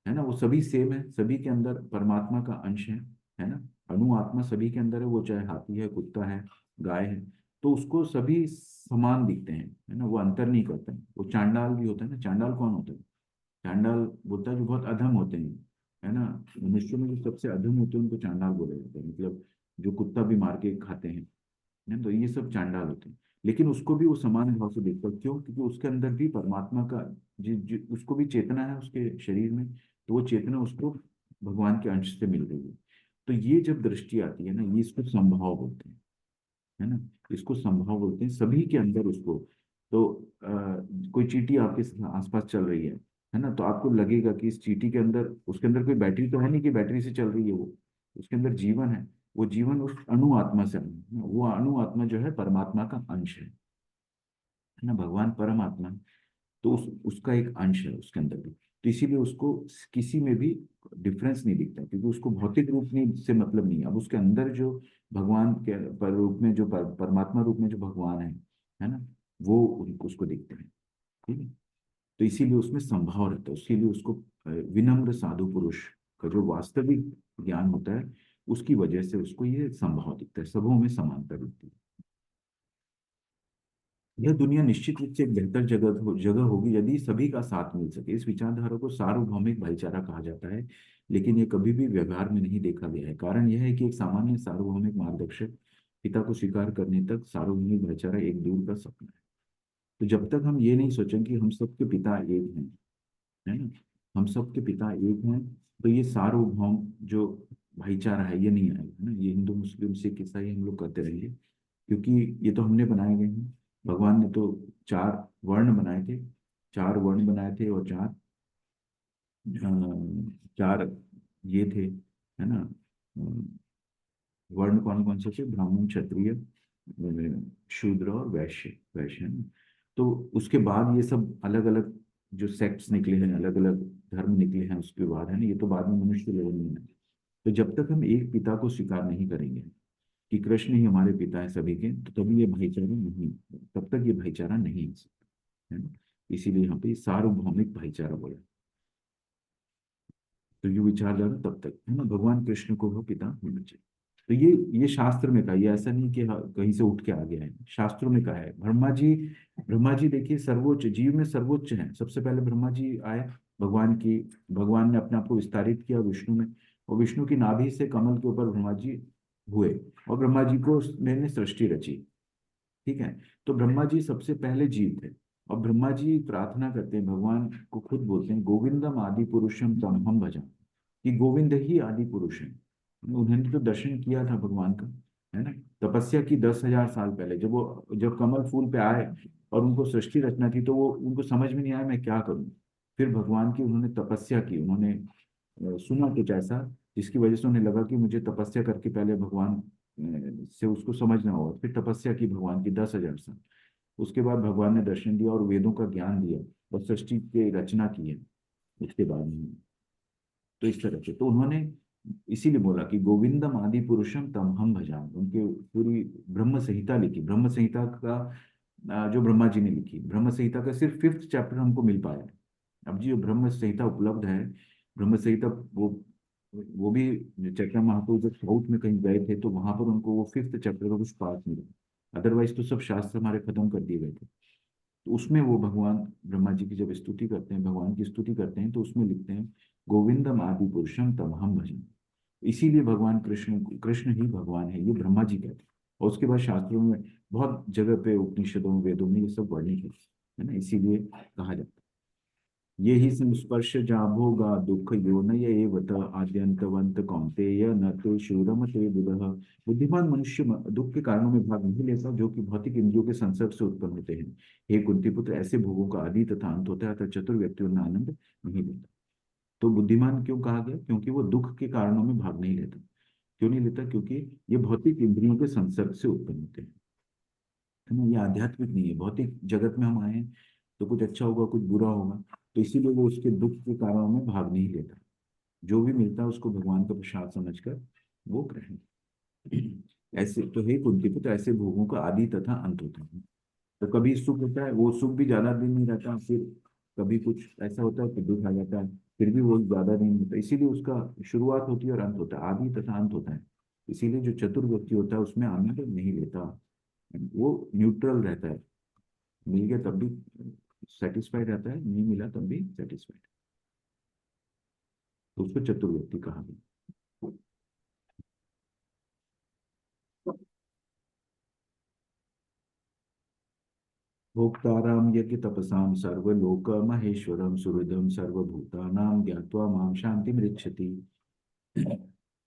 है ना, वो सभी सेम है, सभी के अंदर परमात्मा का अंश है ना। अणु आत्मा सभी के अंदर है, वो चाहे हाथी है, कुत्ता है, गाय है, तो उसको सभी समान दिखते हैं, है ना। वो अंतर नहीं करते हैं। वो चांडाल भी होता है ना। चांडाल कौन होता है? चांडाल बोलता है जो बहुत अधम होते हैं, है ना। मनुष्यों में जो सबसे अधम होते हैं उनको चांडाल बोला जाता है, मतलब जो कुत्ता भी मार के खाते हैं, है। तो ये सब चांडाल होते हैं। लेकिन उसको भी वो समान भाव से देखता है। क्यों? क्योंकि उसके अंदर भी परमात्मा का उसको भी चेतना है उसके शरीर में, तो वो चेतना उसको भगवान के अंश से मिल रही है। तो ये जब दृष्टि आती है ना, ये इसको संभाव बोलते हैं, है ना। इसको संभाव बोलते हैं सभी के अंदर उसको। तो कोई चींटी आपके आसपास चल रही है ना, तो आपको लगेगा कि इस चींटी के अंदर, उसके अंदर कोई बैटरी तो है नहीं कि बैटरी से चल रही है वो। उसके अंदर जीवन है। वो जीवन उस अणु आत्मा से आया है। वो अणु आत्मा जो है परमात्मा का अंश है ना। भगवान परमात्मा है, तो उसका एक अंश है उसके अंदर भी। तो इसीलिए उसको किसी में भी डिफरेंस नहीं दिखता, क्योंकि उसको भौतिक रूप नहीं से मतलब नहीं है। अब उसके अंदर जो भगवान के रूप में जो परमात्मा रूप में जो भगवान है ना, वो उसको दिखते हैं। ठीक है। तो इसीलिए उसमें संभाव रहता है। इसीलिए उसको विनम्र साधु पुरुष का जो वास्तविक ज्ञान होता है, उसकी वजह से उसको ये संभाव दिखता है, सबों में समानता दिखती है। यह दुनिया निश्चित रूप से एक बेहतर जगह होगी यदि सभी का साथ मिल सके। इस विचारधारा को सार्वभौमिक भाईचारा कहा जाता है, लेकिन यह कभी भी व्यवहार में नहीं देखा गया है। कारण यह है कि एक सामान्य सार्वभौमिक मार्गदर्शक पिता को स्वीकार करने तक सार्वभौमिक भाईचारा एक दूर का सपना है। तो जब तक हम ये नहीं सोचें कि हम सबके पिता एक हैं, है ना, हम सबके पिता एक हैं, तो ये सार्वभौम जो भाईचारा है ये नहीं आएगा, है ना। ये हिंदू मुस्लिम सिख ईसाई हम लोग करते रहेंगे, क्योंकि ये तो हमने बनाए गए हैं। भगवान ने तो चार वर्ण बनाए थे, चार वर्ण बनाए थे, और चार ये थे, है ना। वर्ण कौन कौन से थे? ब्राह्मण, क्षत्रिय, शूद्र और वैश्य। वैश्य है ना। तो उसके बाद ये सब अलग अलग जो सेक्ट्स निकले हैं, अलग अलग धर्म निकले हैं, उसके बाद, है ना, ये तो बाद में मनुष्य लेवल में है। तो जब तक हम एक पिता को स्वीकार नहीं करेंगे कि कृष्ण ही हमारे पिता है सभी के, तो तभी ये भाईचारा नहीं, तब तक ये भाईचारा नहीं हो सकता, है ना। इसीलिए यहाँ पे सार्वभौमिक भाईचारा बोला। तो ये विचारधारा तब तक, है ना, भगवान कृष्ण को वो पिता होना चाहिए। तो ये शास्त्र में कहा, ये ऐसा नहीं कि हाँ, कहीं से उठ के आ गया है, शास्त्रों में कहा है। ब्रह्मा जी देखिए सर्वोच्च जीव में सर्वोच्च है। सबसे पहले ब्रह्मा जी आए, भगवान ने अपने आप को विस्तारित किया विष्णु में, और विष्णु की नाभि से कमल के ऊपर ब्रह्मा जी हुए, और ब्रह्मा जी को मैंने सृष्टि रची। ठीक है। तो ब्रह्मा जी सबसे पहले जीव थे। और ब्रह्मा जी प्रार्थना करते हैं, भगवान को खुद बोलते हैं, गोविंदम आदि पुरुषम तम हम भजा, कि गोविंद ही आदि पुरुष है। उन्होंने तो दर्शन किया था भगवान का, है ना। तपस्या की 10,000 साल पहले, जब कमल फूल पे आए और उनको सृष्टि रचना थी, तो वो उनको समझ में नहीं आया मैं क्या करूं। फिर भगवान की उन्होंने तपस्या की, उन्होंने सुना कुछ ऐसा जिसकी वजह से उन्हें लगा कि मुझे तपस्या करके पहले भगवान से उसको समझना होगा। फिर तपस्या की भगवान की 10,000 साल। उसके बाद भगवान ने दर्शन दिया और वेदों का ज्ञान दिया, और सृष्टि की रचना की है उसके बाद में। तो इस तरह से तो उन्होंने इसीलिए बोला कि गोविंदम आदि पुरुषम तम हम भजाम। उनके पूरी ब्रह्म संहिता लिखी। ब्रह्म संहिता का जो ब्रह्मा जी ने लिखी, ब्रह्म संहिता का सिर्फ 5th चैप्टर हमको मिल पाया है। अब जी जो ब्रह्म संहिता उपलब्ध है, ब्रह्म संहिता वो भी चैतन्य महाप्रभु जब साउथ में कहीं गए थे, तो वहां पर उनको वो 5th चैप्टर का कुछ पार्ट मिला। अदरवाइज तो सब शास्त्र हमारे खत्म कर दिए गए थे। तो उसमें वो भगवान ब्रह्मा जी की जब स्तुति करते हैं, भगवान की स्तुति करते हैं, तो उसमें लिखते हैं गोविंदम आदि पुरुषम तमहम भजन। इसीलिए भगवान कृष्ण ही भगवान है, ये ब्रह्मा जी कहते हैं। और उसके बाद शास्त्रों में बहुत जगह पे, उपनिषदों वेदों में ये सब वर्णित है ना। इसीलिए कहा जाता है ये ही संस्पर्श जाभोगा दुख योनय एवत आद्यंतवंत कौन्तेय न ते शूरम ते बुधः। बुद्धिमान मनुष्य दुख के कारणों में भाग नहीं लेता, जो कि भौतिक इंद्रियों के संसर्ग से उत्पन्न होते हैं। हे कुंती पुत्र, ऐसे भोगों का आदि तथा अंत होता है, अतः चतुर व्यक्ति उनमें आनंद नहीं लेता। तो बुद्धिमान क्यों कहा गया? क्योंकि वो दुख के कारणों में भाग नहीं लेता। क्यों नहीं लेता? क्योंकि ये भौतिक इंद्रियों के संसर्ग से उत्पन्न होते हैं, है ना। ये आध्यात्मिक नहीं है। भौतिक जगत में हम आए हैं तो कुछ अच्छा होगा, कुछ बुरा होगा, तो इसीलिए वो उसके दुख के कारणों में भाग नहीं लेता। जो भी मिलता है उसको भगवान का प्रसाद समझकर वो ग्रहण। ऐसे तो हे कुंती पुत्र, ऐसे भोगों का आदि तथा अंत होता है। तो कभी सुख होता है, वो सुख भी ज्यादा दिन नहीं रहता, फिर कभी कुछ ऐसा होता है कि दुख आ जाता है, फिर भी वो ज्यादा नहीं होता। इसीलिए उसका शुरुआत होती है और अंत होता है, आदि तथा अंत होता है। इसीलिए जो चतुर व्यक्ति होता है उसमें आनंद नहीं लेता, वो न्यूट्रल रहता है। मिल गया तब भी सेटिस्फाइड रहता है, नहीं मिला तब भी सेटिस्फाइड, तो उसको चतुर व्यक्ति कहा गया। भोक्ताराम यज्ञ तपसाम सर्वलोक महेश्वरम सुहृदम सर्वभूतानां ज्ञात्वा माम शांति मृच्छति।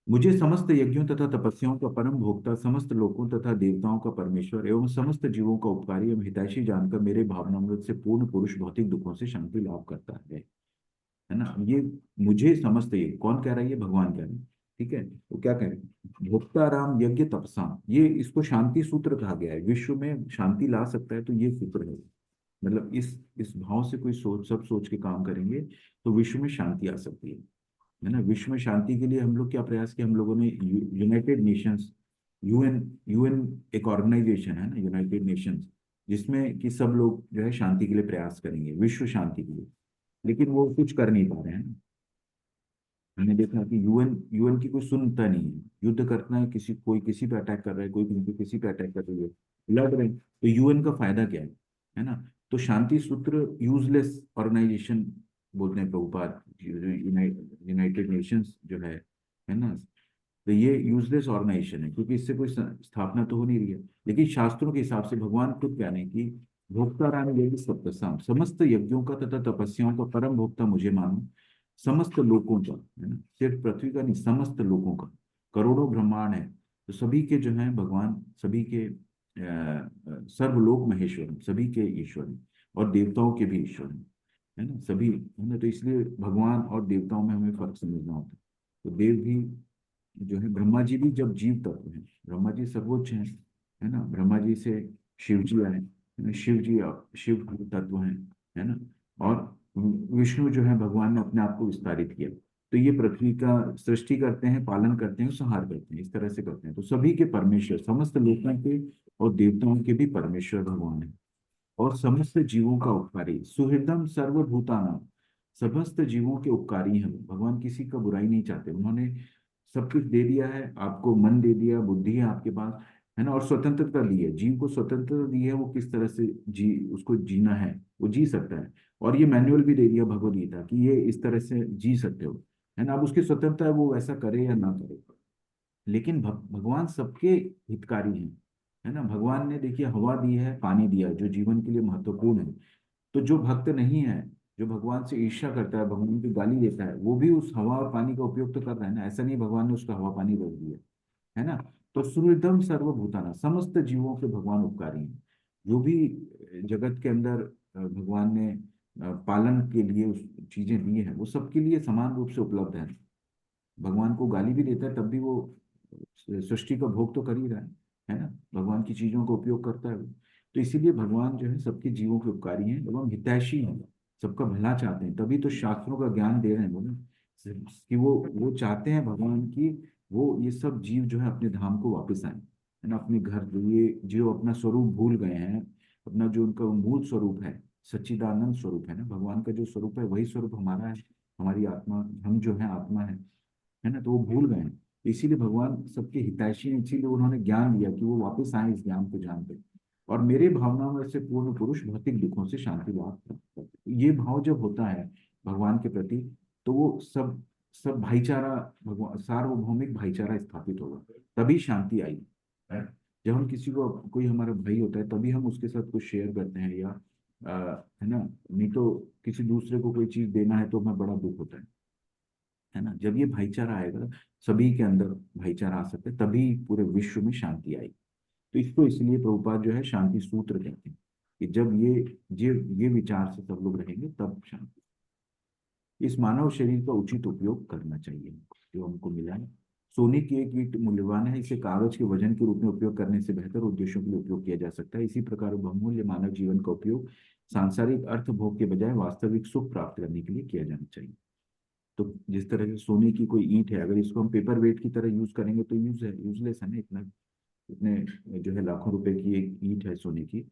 मुझे समस्त यज्ञों तथा तपस्याओं का परम भोक्ता, समस्त लोकों तथा देवताओं का परमेश्वर एवं समस्त जीवों का उपकारी एवं हितैषी जानकर मेरे भावनामृत से पूर्ण पुरुष भौतिक दुखों से शांति लाभ करता है ना। ये मुझे समस्त, ये कौन कह रहा है? ये भगवान कह रहे हैं। ठीक है, तो क्या कह रहे हैं? भोक्ताराम यज्ञ तपसाम, ये इसको शांति सूत्र कहा गया है। विश्व में शांति ला सकता है तो ये सूत्र है। मतलब इस भाव से कोई सोच के काम करेंगे तो विश्व में शांति आ सकती है ना। विश्व में शांति के लिए हम लोग क्या प्रयास किया? हम लोगों ने यूनाइटेड नेशंस, यूएन यूएन एक ऑर्गेनाइजेशन है ना, यूनाइटेड नेशंस, जिसमें कि सब लोग जो है शांति के लिए प्रयास करेंगे, विश्व शांति के लिए। लेकिन वो कुछ कर नहीं पा रहे हैं। हमने देखा कि यूएन यूएन की कोई सुनता नहीं है। युद्ध करना है, कोई किसी पे अटैक कर रहा है, कोई किसी पे अटैक कर रही है, लड़ रहे हैं, तो यूएन का फायदा क्या है ना। तो शांति सूत्र यूजलेस ऑर्गेनाइजेशन बोलते हैं प्रभुपाद, यूनाइटेड नेशंस जो है ना। तो ये यूजलेस ऑर्गेनाइजेशन है, क्योंकि इससे कोई स्थापना तो हो नहीं रही है। लेकिन शास्त्रों के हिसाब से भगवान खुद कहने की भोक्ताराम ये सप्तसाम, समस्त यज्ञों का तथा तपस्याओं का परम भोक्ता मुझे मानो, समस्त लोगों का, है ना, सिर्फ पृथ्वी का नहीं, समस्त लोगों का। करोड़ों ब्रह्मांड है, तो सभी के जो है भगवान, सभी के सर्वलोक महेश्वर हैं, सभी के ईश्वर हैं, और देवताओं के भी ईश्वर हैं, है ना, सभी, है ना। तो इसलिए भगवान और देवताओं में हमें फर्क समझना होता है। तो देव भी जो है, ब्रह्मा जी भी जब जीव तत्व हैं, ब्रह्मा जी सर्वोच्च हैं, है ना। ब्रह्मा जी से शिव जी आए, है ना, शिव जी शिव तत्व हैं, है ना। और विष्णु जो है, भगवान ने अपने आप को विस्तारित किया। तो ये पृथ्वी का सृष्टि करते हैं, पालन करते हैं, संहार करते हैं, इस तरह से करते हैं। तो सभी के परमेश्वर, समस्त लोकों के और देवताओं के भी परमेश्वर भगवान है, और समस्त जीवों का उपकारी, सुहृदम सर्वभूतानां, समस्त जीवों के उपकारी हैं भगवान। किसी का बुराई नहीं चाहते, उन्होंने सब कुछ दे दिया है आपको, मन दे दिया, बुद्धि है आपके पास, है ना, और स्वतंत्रता दी है, जीव को स्वतंत्रता दी है, वो किस तरह से उसको जीना है वो जी सकता है। और ये मैनुअल भी दे दिया भगवद गीता कि ये इस तरह से जी सकते हो, है ना। अब उसकी स्वतंत्रता है, वो वैसा करे या ना करे। लेकिन भगवान सबके हितकारी हैं, है ना। भगवान ने देखिए हवा दी है, पानी दिया, जो जीवन के लिए महत्वपूर्ण है। तो जो भक्त नहीं है, जो भगवान से ईर्ष्या करता है, भगवान की गाली देता है, वो भी उस हवा और पानी का उपयोग तो कर रहा है ना। ऐसा नहीं भगवान ने उसका हवा पानी रोक दिया, है ना। तो सुहृदम सर्वभूताना, समस्त जीवों के भगवान उपकारी हैं। जो भी जगत के अंदर भगवान ने पालन के लिए उस चीजें दी हैं, वो सबके लिए समान रूप से उपलब्ध है। भगवान को गाली भी देता है तब भी वो सृष्टि का भोग तो कर ही रहा है ना। भगवान की चीजों का उपयोग करता है वो। तो इसीलिए भगवान जो है सबके जीवों के उपकारी हैं एवं हितैषी हैं, सबका भला चाहते हैं। तभी तो शास्त्रों का ज्ञान दे रहे हैं वो ना, कि वो चाहते हैं भगवान की, वो ये सब जीव जो है अपने धाम को वापस आए, है ना, अपने घर। ये जो अपना स्वरूप भूल गए हैं, अपना जो उनका मूल स्वरूप है, सच्चिदानंद स्वरूप है ना, भगवान का जो स्वरूप है वही स्वरूप हमारा है, हमारी आत्मा, हम जो है आत्मा है ना। तो वो भूल गए हैं, इसीलिए भगवान सबके हितैषी हैं, इसीलिए उन्होंने ज्ञान दिया कि वो वापस आए इस ज्ञान को जान कर। और मेरे भावनाओं में से पूर्ण पुरुष भौतिक दुखों से शांति लाभ प्राप्त करते हैं। ये भाव जब होता है भगवान के प्रति, तो वो सब सब भाईचारा, भगवान सार्वभौमिक भाईचारा स्थापित होगा, तभी शांति आई है। जब हम किसी को, कोई हमारा भाई होता है, तभी हम उसके साथ कुछ शेयर करते हैं, या है ना। नहीं तो किसी दूसरे को कोई चीज देना है तो हमें बड़ा दुख होता है ना। जब ये भाईचारा आएगा, सभी के अंदर भाईचारा आ सकता है, तभी पूरे विश्व में शांति आएगी। तो इसको इसलिए प्रभुपाद जो है शांति सूत्र कहते हैं, कि जब ये विचार से सब लोग रहेंगे तब शांति। इस मानव शरीर का उचित उपयोग करना चाहिए जो हमको मिला है। सोने की एक ईंट मूल्यवान है, इसे कागज के वजन के रूप में उपयोग करने से बेहतर उद्देश्यों के लिए उपयोग किया जा सकता है। इसी प्रकार बहुमूल्य मानव जीवन का उपयोग सांसारिक अर्थ भोग के बजाय वास्तविक सुख प्राप्त करने के लिए किया जाना चाहिए। तो जिस तरह से सोने की कोई ईंट है, अगर इसको हम पेपर वेट की तरह यूज करेंगे तो यूजलेस है ना, इतना इतने जो है लाखों रुपए की एक ईंट है सोने की,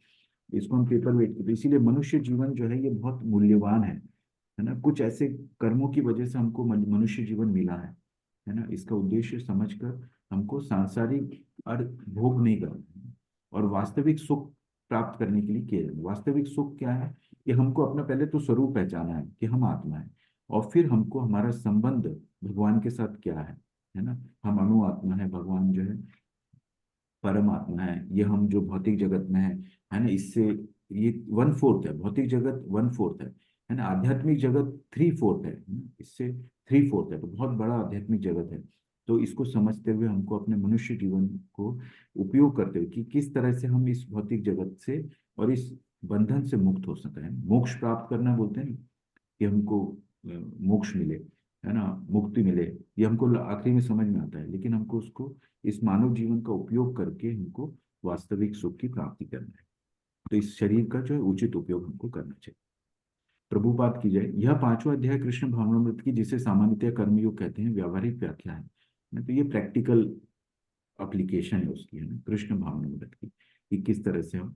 इसको हम पेपर वेट की, तो इसीलिए मनुष्य जीवन जो है ये बहुत मूल्यवान है ना। कुछ ऐसे कर्मों की वजह से हमको मनुष्य जीवन मिला है ना। इसका उद्देश्य समझकर हमको सांसारिक अर्थ भोग नहीं करना है और वास्तविक सुख प्राप्त करने के लिए किया जाता है। वास्तविक सुख क्या है कि हमको अपना पहले तो स्वरूप पहचाना है कि हम आत्मा है, और फिर हमको हमारा संबंध भगवान के साथ क्या है ना। हम अणु आत्मा है, भगवान जो है परमात्मा है, ये हम जो भौतिक जगत में है ना, इससे ये 1/4 है, भौतिक जगत 1/4 है ना, आध्यात्मिक जगत 3/4 है ना? इससे 3/4 है, तो बहुत बड़ा आध्यात्मिक जगत है। तो इसको समझते हुए हमको अपने मनुष्य जीवन को उपयोग करते हुए कि किस तरह से हम इस भौतिक जगत से और इस बंधन से मुक्त हो सकते हैं, मोक्ष प्राप्त करना बोलते हैं ना, कि हमको मोक्ष मिले, है ना, मुक्ति मिले। ये हमको आखिरी में समझ में आता है, लेकिन हमको उसको इस मानव जीवन का उपयोग करके हमको वास्तविक सुख की प्राप्ति करना है। तो इस शरीर का जो है उचित उपयोग हमको करना चाहिए। प्रभुपाद की जय। यह 5वां अध्याय कृष्ण भावनामृत की, जिसे सामान्यतः कर्मयोग कहते हैं, व्यावहारिक व्याख्या है ना। तो ये प्रैक्टिकल एप्लीकेशन है उसकी, है ना, कृष्ण भावनामृत की, कि किस तरह से हम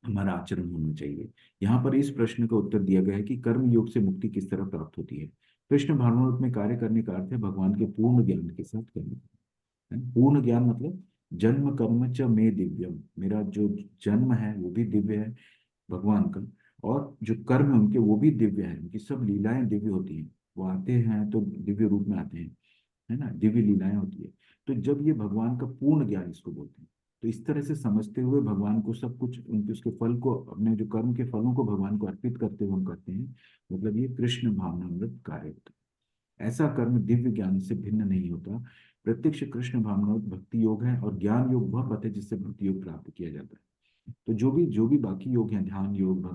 हमारा आचरण होना चाहिए। यहाँ पर इस प्रश्न का उत्तर दिया गया है कि कर्म योग से मुक्ति किस तरह प्राप्त होती है। कृष्ण भावनामृत में कार्य करने का अर्थ है भगवान के पूर्ण ज्ञान के साथ करना है। पूर्ण ज्ञान मतलब जन्म कर्म च मे दिव्यम, मेरा जो जन्म है वो भी दिव्य है भगवान का, और जो कर्म है उनके वो भी दिव्य है, उनकी सब लीलाएं दिव्य होती हैं। वो आते हैं तो दिव्य रूप में आते हैं, है ना, दिव्य लीलाएं होती है। तो जब ये भगवान का पूर्ण ज्ञान इसको बोलते हैं, तो इस तरह से समझते हुए भगवान को सब कुछ, उनके उसके फल को, अपने जो कर्म के फलों को भगवान को अर्पित करते हुए हम करते हैं, मतलब ये कृष्ण भावनामृत कार्य होता है। ऐसा कर्म दिव्य ज्ञान से भिन्न नहीं होता। प्रत्यक्ष कृष्ण भावनामृत भक्ति योग है, और ज्ञान योग वह पथ है जिससे भक्ति योग प्राप्त किया जाता है। तो जो भी बाकी योग हैं, ध्यान योग,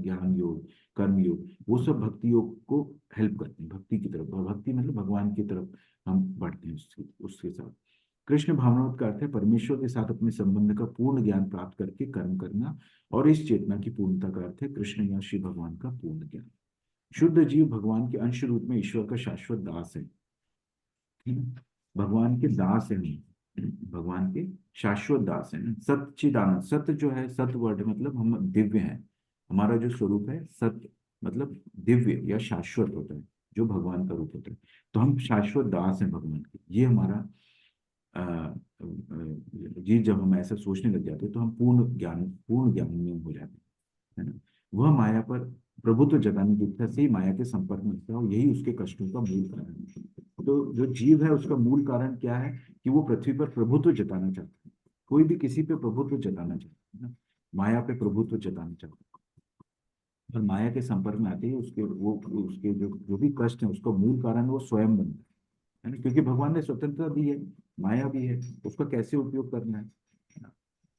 ज्ञान योग, कर्म योग, वो सब भक्ति योग को हेल्प करते हैं भक्ति की तरफ, और भक्ति मतलब भगवान की तरफ हम बढ़ते हैं उसके उसके साथ। कृष्ण भावनावत का अर्थ है परमेश्वर के साथ अपने संबंध का पूर्ण ज्ञान प्राप्त करके कर्म करना, और इस चेतना की पूर्णता का अर्थ है कृष्ण या श्री भगवान का पूर्ण ज्ञान। शुद्ध जीव भगवान के अंश रूप में ईश्वर का शाश्वत दास है, ठीक है? भगवान के दास है हम, भगवान के शाश्वत दास है ना। सच्चिदानंद, सत्य जो है, सत्य वर्ड मतलब हम दिव्य हैं, हमारा जो स्वरूप है सत्य मतलब दिव्य या शाश्वत होता है, जो भगवान का रूप होता है। तो हम शाश्वत दास हैं भगवान के, ये हमारा जी। जब हम ऐसा सोचने लग जाते हैं तो हम पूर्ण ज्ञान में हो जाते हैं, है ना। वह माया पर प्रभुत्व जताने की इच्छा से ही माया के संपर्क में आता है, और यही उसके कष्टों का मूल कारण है। तो जो जीव है उसका मूल कारण क्या है कि वो पृथ्वी पर प्रभुत्व जताना चाहता है। कोई भी किसी पे प्रभुत्व जताना चाहता है ना, माया पे प्रभुत्व जताना चाहता है, और माया के संपर्क में आते ही उसके जो जो भी कष्ट है उसका मूल कारण वो स्वयं बनता है ना। क्योंकि भगवान ने स्वतंत्रता दी है, माया भी है, उसका कैसे उपयोग करना है ना।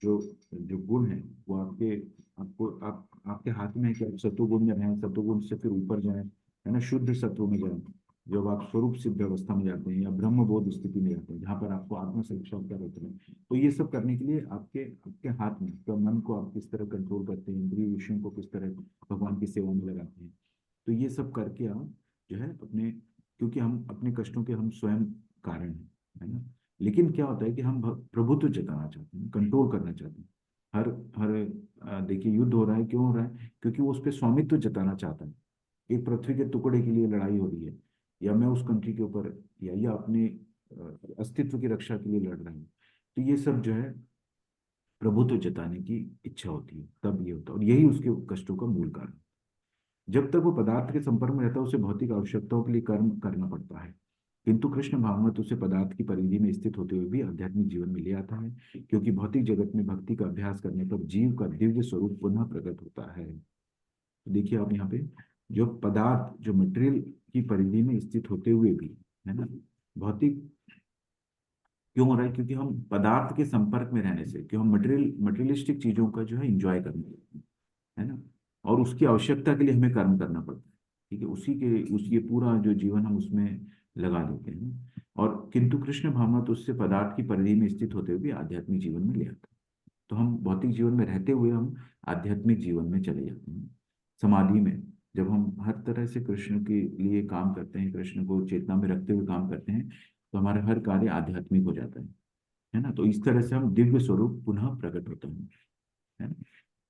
जो जो गुण है वो आपके हाथ में है कि आप सत्वगुण में रहें, सत्वगुण से फिर ऊपर जाएं, है ना, शुद्ध सत्व में जाएं। जब आप स्वरूप सिद्ध अवस्था में जाते हैं या ब्रह्म बोध स्थिति में जाते हैं, जहाँ पर आपको आत्म साक्षात्कार होता है, तो ये सब करने के लिए आपके आपके हाथ में, तो मन को आप किस तरह कंट्रोल करते हैं, इंद्रिय विषयों को किस तरह भगवान की सेवा में लगाते हैं। तो ये सब करके आप जो है अपने, क्योंकि हम अपने कष्टों के हम स्वयं कारण हैं, है ना। लेकिन क्या होता है कि हम प्रभुत्व जताना चाहते हैं, कंट्रोल करना चाहते हैं। हर हर देखिए युद्ध हो रहा है, क्यों हो रहा है? क्योंकि वो उस पर स्वामित्व जताना चाहता है। एक पृथ्वी के टुकड़े के लिए लड़ाई हो रही है, या मैं उस कंट्री के ऊपर, या अपने अस्तित्व की रक्षा के लिए लड़ रहा हूँ। तो ये सब जो है प्रभुत्व जताने की इच्छा होती है, तब ये होता है, और यही उसके कष्टों का मूल कारण। जब तक वो पदार्थ के संपर्क में रहता है उसे भौतिक आवश्यकताओं के लिए कर्म करना पड़ता है, किंतु कृष्ण भावना तो उसे पदार्थ की परिधि में स्थित होते हुए भी आध्यात्मिक जीवन में ले आता है, क्योंकि भौतिक जगत में भक्ति का अभ्यास करने पर जीव का दिव्य स्वरूप पुनः प्रकट होता है। तो देखिए आप यहाँ पे, जो पदार्थ, जो मटेरियल की परिधि में स्थित होते हुए भी, है ना, भौतिक क्यों हो रहा है? क्योंकि हम पदार्थ के संपर्क में रहने से, क्यों हम मटेरियलिस्टिक चीजों का जो है इंजॉय करने लगते हैं, है ना, और उसकी आवश्यकता के लिए हमें कर्म करना पड़ता है, ठीक है, उसी के उस ये पूरा जो जीवन हम उसमें लगा देते हैं। और किंतु कृष्ण भावना तो उससे पदार्थ की परिधि में स्थित होते हुए भी आध्यात्मिक जीवन में ले आता है। तो हम भौतिक जीवन में रहते हुए हम आध्यात्मिक जीवन में चले जाते हैं, समाधि में। जब हम हर तरह से कृष्ण के लिए काम करते हैं, कृष्ण को चेतना में रखते हुए काम करते हैं, तो हमारा हर कार्य आध्यात्मिक हो जाता है। है ना। तो इस तरह से हम दिव्य स्वरूप पुनः प्रकट होते हैं, है ना।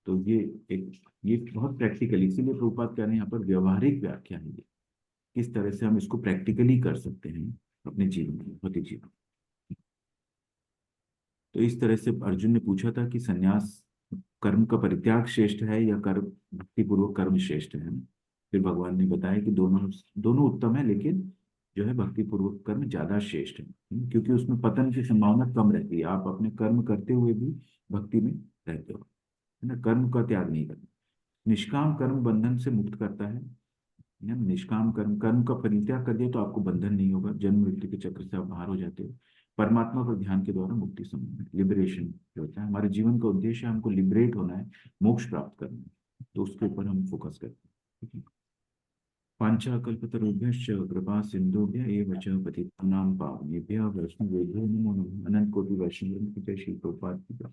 तो ये बहुत प्रैक्टिकल, इसीलिए प्रभुपाद कह रहे हैं यहाँ पर व्यवहारिक व्याख्या है ये, किस तरह से हम इसको प्रैक्टिकली कर सकते हैं अपने जीवन में, भौतिक जीवन में। तो इस तरह से अर्जुन ने पूछा था कि सन्यास कर्म का परित्याग श्रेष्ठ है या कर्म भक्ति पूर्वक कर्म श्रेष्ठ है ना? फिर भगवान ने बताया कि दोनों दोनों उत्तम है, लेकिन जो है भक्ति पूर्वक कर्म ज्यादा श्रेष्ठ है, क्योंकि उसमें पतन की संभावना कम रहती है। आप अपने कर्म करते हुए भी भक्ति में रहते हो, है ना। कर्म का त्याग नहीं करना। निष्काम कर्म बंधन से मुक्त करता है ना। निष्काम कर्म, कर्म का परित्याग कर दिया तो आपको बंधन नहीं होगा, जन्म मृत्यु के चक्र से आप बाहर हो जाते हो। परमात्मा पर ध्यान के द्वारा मुक्ति संबंध, लिबरेशन जो होता है, हमारे जीवन का उद्देश्य है, हमको लिबरेट होना है, मोक्ष प्राप्त करना है, तो उसके ऊपर हम फोकस करते हैं, ठीक है। पांचाकल्पतरुभ्यश्च कृपा सिंधुभ्य एव च पतितानां पावनेभ्यः वैष्णवेभ्यो नमो नमः। अनंत कोटि वैष्णव की जय, श्री प्रभुपाद की जय,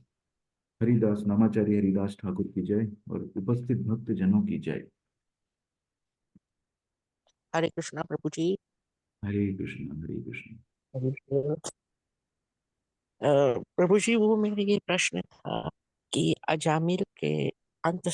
हरिदास नामाचार्य हरिदास ठाकुर की जय, और उपस्थित भक्त जनों की जय। हरे कृष्णा प्रभु जी। हरे कृष्ण हरे कृष्ण। प्रभु जी, वो मेरा ये प्रश्न था कि अजामिल के अंत